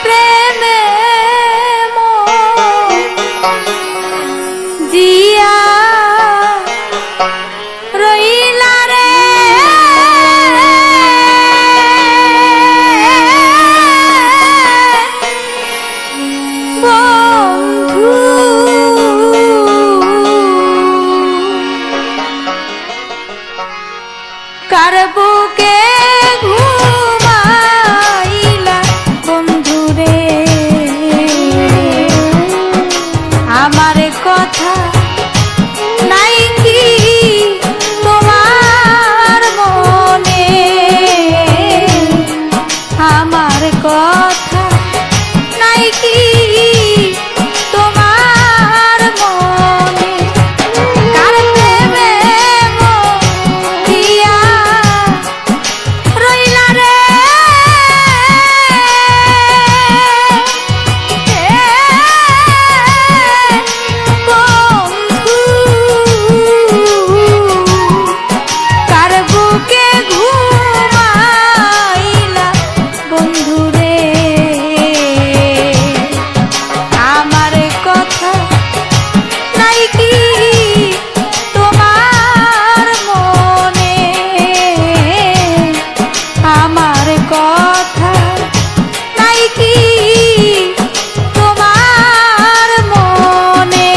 প্রেমে জিয়া রইলা রে বন্ধু কার বুকে ঘুমাইলা বন্ধু রে আমার কথা নাই কি তোমার মনে আমার কথা নাই কি তোমার মনে কার প্রেমে মরিয়া রইলা রে বন্ধু কার বুকে ঘুমাইলা বন্ধু রে আমার কথা নাই কি তোমার মনে আমার কথা নাই কি তোমার মনে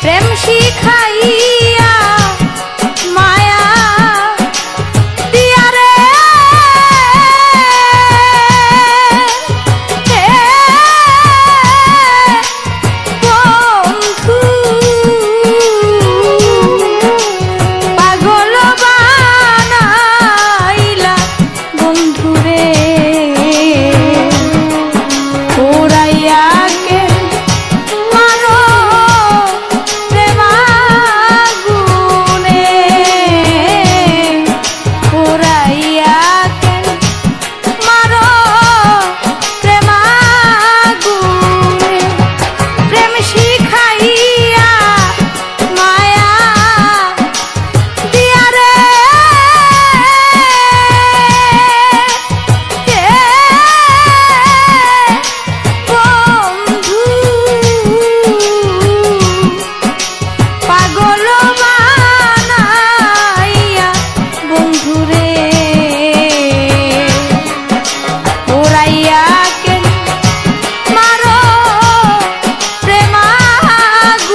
প্রেম শিখাইয়া মায়া দিয়া রে বন্ধু পাগল বানাইলা বন্ধু রে ওরাইয়া কে মারো প্রেমাগুনে ওরাইয়া কে মারো প্রেমাগুনে প্রেম শিখাইয়া মায়া দিয়া রে বন্ধু পাগল বানাইয়া বন্ধু রে ওরাইয়া কে মারো প্রেমাগুনে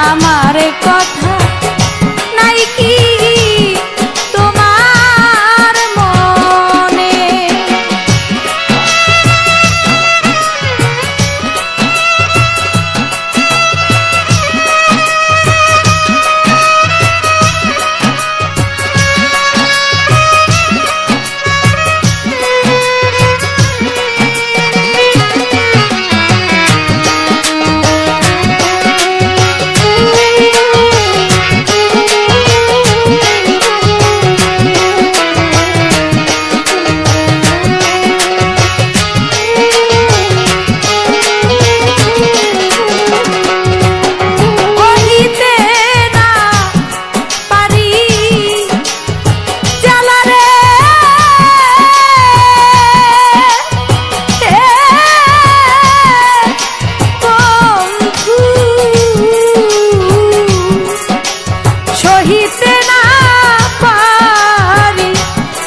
আমার কথা নাই কি তোমার মনে কহিতে না পারি জ্বালা রে বন্ধু সহিতে না পারি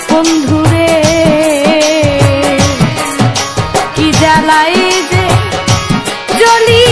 বন্ধু রে কি জ্বালাই যে জ্বলি